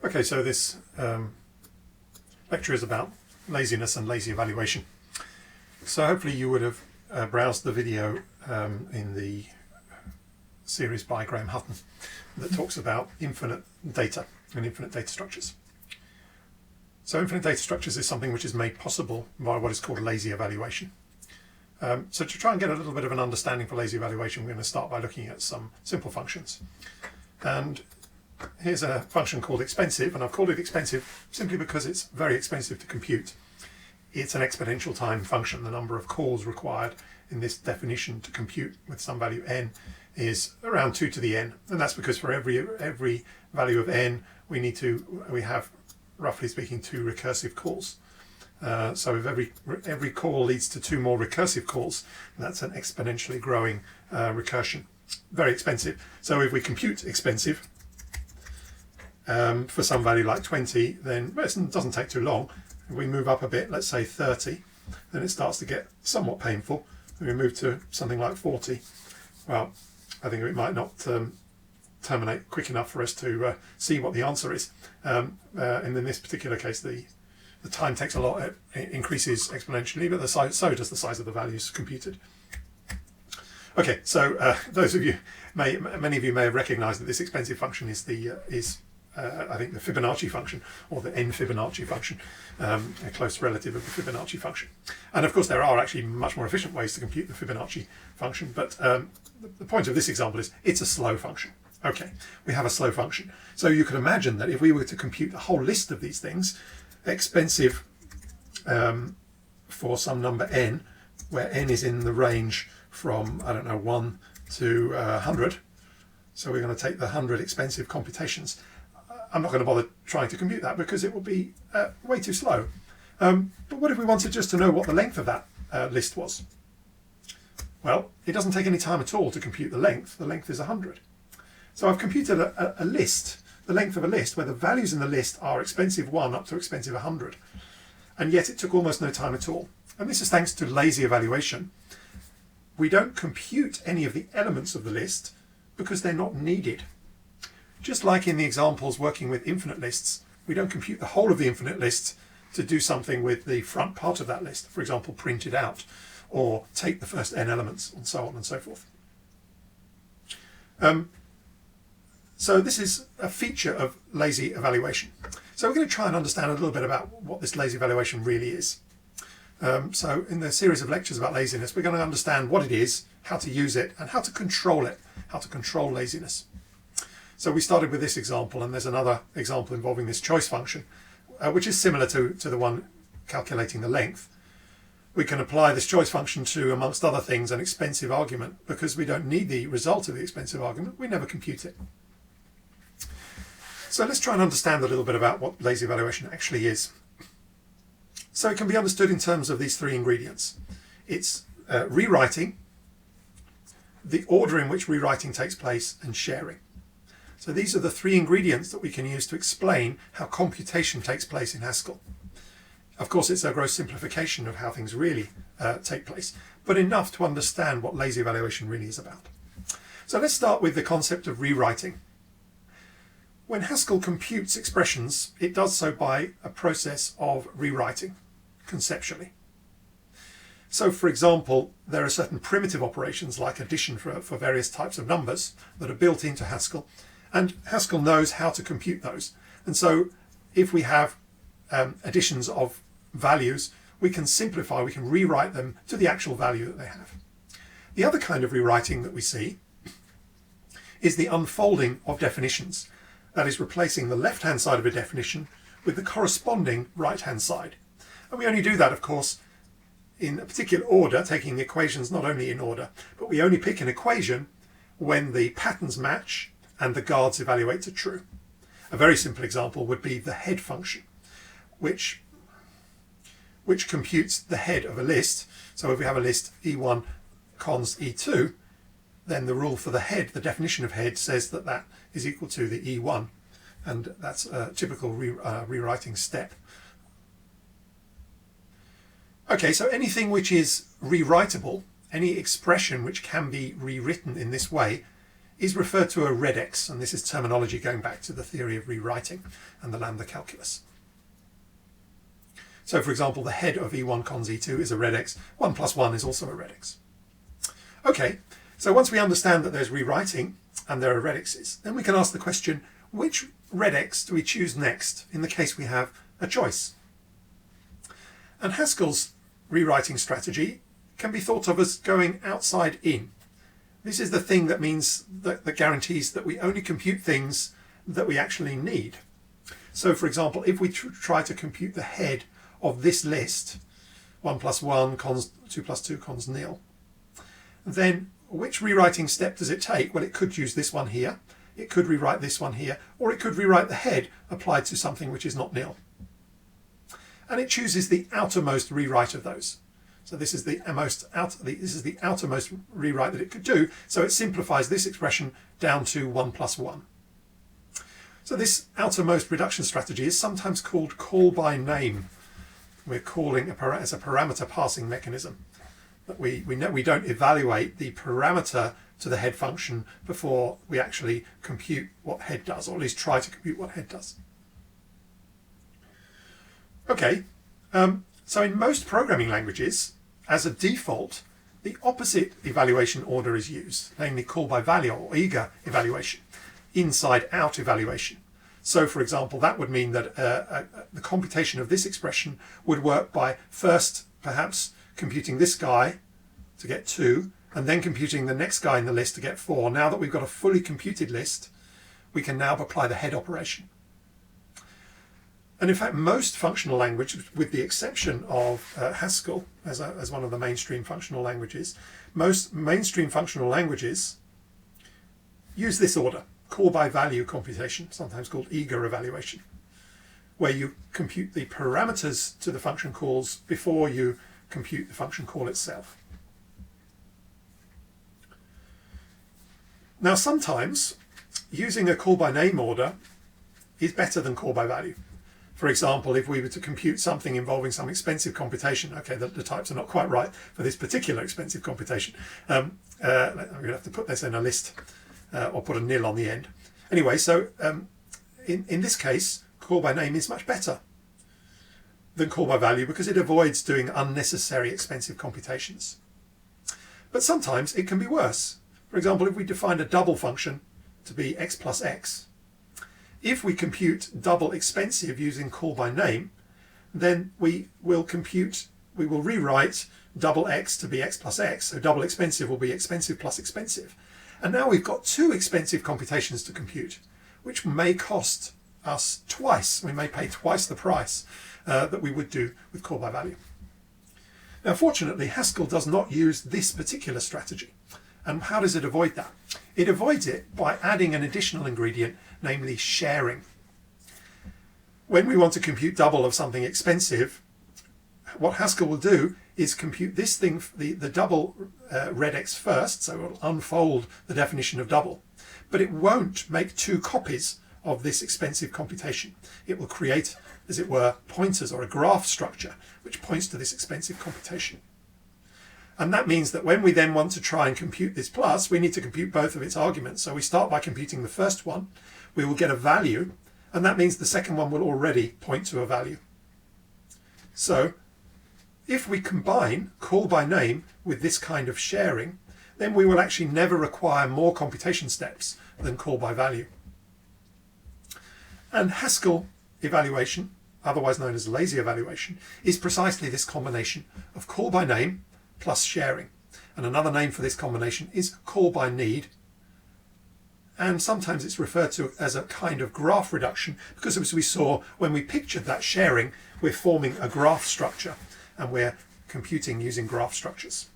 Okay, so this lecture is about laziness and lazy evaluation. So hopefully you would have browsed the video in the series by Graham Hutton that talks about infinite data and infinite data structures. So infinite data structures is something which is made possible by what is called lazy evaluation. So to try and get a little bit of an understanding for lazy evaluation, we're going to start by looking at some simple functions. And here's a function called expensive, and I've called it expensive simply because it's very expensive to compute. It's an exponential time function. The number of calls required in this definition to compute with some value n is around 2 to the n, and that's because for every value of n we have, roughly speaking, 2 recursive calls. So if every call leads to 2 more recursive calls, that's an exponentially growing recursion. Very expensive. So if we compute expensive for some value like 20, then it doesn't take too long. If we move up a bit, let's say 30, then it starts to get somewhat painful. If we move to something like 40, well, I think it might not terminate quick enough for us to see what the answer is. And in this particular case, the time takes a lot. It increases exponentially, but so does the size of the values computed. Okay, so those of you, many of you may have recognised that this expensive function is I think the Fibonacci function, or the n Fibonacci function, a close relative of the Fibonacci function. And of course there are actually much more efficient ways to compute the Fibonacci function, but the point of this example is it's a slow function. Okay, we have a slow function. So you can imagine that if we were to compute the whole list of these things, expensive for some number n, where n is in the range from, I don't know, 1 to 100, so we're going to take the 100 expensive computations. I'm not going to bother trying to compute that because it will be way too slow. But what if we wanted just to know what the length of that list was? Well, it doesn't take any time at all to compute the length. The length is 100. So I've computed a list, the length of a list, where the values in the list are expensive 1 up to expensive 100. And yet it took almost no time at all. And this is thanks to lazy evaluation. We don't compute any of the elements of the list because they're not needed. Just like in the examples working with infinite lists, we don't compute the whole of the infinite list to do something with the front part of that list, for example, print it out, or take the first n elements, and so on and so forth. So this is a feature of lazy evaluation. So we're going to try and understand a little bit about what this lazy evaluation really is. So in the series of lectures about laziness, we're going to understand what it is, how to use it, and how to control it, how to control laziness. So we started with this example, and there's another example involving this choice function, which is similar to the one calculating the length. We can apply this choice function to, amongst other things, an expensive argument. Because we don't need the result of the expensive argument, we never compute it. So let's try and understand a little bit about what lazy evaluation actually is. So it can be understood in terms of these 3 ingredients. It's rewriting, the order in which rewriting takes place, and sharing. So these are the 3 ingredients that we can use to explain how computation takes place in Haskell. Of course, it's a gross simplification of how things really take place, but enough to understand what lazy evaluation really is about. So let's start with the concept of rewriting. When Haskell computes expressions, it does so by a process of rewriting, conceptually. So, for example, there are certain primitive operations like addition for various types of numbers that are built into Haskell, and Haskell knows how to compute those. And so if we have additions of values, we can simplify, we can rewrite them to the actual value that they have. The other kind of rewriting that we see is the unfolding of definitions. That is, replacing the left-hand side of a definition with the corresponding right-hand side. And we only do that, of course, in a particular order, taking the equations not only in order, but we only pick an equation when the patterns match and the guards evaluate to true. A very simple example would be the head function, which computes the head of a list. So if we have a list E1 cons E2, then the rule for the head, the definition of head, says that that is equal to the E1, and that's a typical rewriting step. Okay, so anything which is rewritable, any expression which can be rewritten in this way, is referred to a redex, and this is terminology going back to the theory of rewriting and the lambda calculus. So for example, the head of E1 cons E2 is a redex. 1 plus 1 is also a redex. Okay, so once we understand that there's rewriting and there are redexes, then we can ask the question, which redex do we choose next in the case we have a choice? And Haskell's rewriting strategy can be thought of as going outside in. This is the thing that means that guarantees that we only compute things that we actually need. So for example, if we try to compute the head of this list, 1 plus 1 cons 2 plus 2 cons nil, then which rewriting step does it take? Well, it could use this one here, it could rewrite this one here, or it could rewrite the head applied to something which is not nil. And it chooses the outermost rewrite of those. So this is the outermost rewrite that it could do. So it simplifies this expression down to 1 plus 1. So this outermost reduction strategy is sometimes called call by name. We're calling as a parameter passing mechanism. That we don't evaluate the parameter to the head function before we actually compute what head does, or at least try to compute what head does. Okay, so in most programming languages, as a default, the opposite evaluation order is used, namely call by value or eager evaluation, inside out evaluation. So for example, that would mean that the computation of this expression would work by first perhaps computing this guy to get 2, and then computing the next guy in the list to get 4. Now that we've got a fully computed list, we can now apply the head operation. And in fact, most functional languages, with the exception of Haskell as one of the mainstream functional languages, most mainstream functional languages use this order, call by value computation, sometimes called eager evaluation, where you compute the parameters to the function calls before you compute the function call itself. Now sometimes using a call by name order is better than call by value. For example, if we were to compute something involving some expensive computation, okay, the types are not quite right for this particular expensive computation. I'm going to have to put this in a list or put a nil on the end. Anyway, so in this case, call by name is much better than call by value because it avoids doing unnecessary expensive computations. But sometimes it can be worse. For example, if we define a double function to be x plus x, if we compute double expensive using call by name, then we will rewrite double x to be x plus x. So double expensive will be expensive plus expensive. And now we've got 2 expensive computations to compute, which may cost us twice. We may pay twice the price that we would do with call by value. Now, fortunately, Haskell does not use this particular strategy. And how does it avoid that? It avoids it by adding an additional ingredient, namely sharing. When we want to compute double of something expensive, what Haskell will do is compute this thing, the double redex first, so it will unfold the definition of double, but it won't make 2 copies of this expensive computation. It will create, as it were, pointers or a graph structure which points to this expensive computation. And that means that when we then want to try and compute this plus, we need to compute both of its arguments. So we start by computing the first one, we will get a value, and that means the second one will already point to a value. So if we combine call by name with this kind of sharing, then we will actually never require more computation steps than call by value. And Haskell evaluation, otherwise known as lazy evaluation, is precisely this combination of call by name plus sharing. And another name for this combination is call by need. And sometimes it's referred to as a kind of graph reduction because, as we saw when we pictured that sharing, we're forming a graph structure and we're computing using graph structures.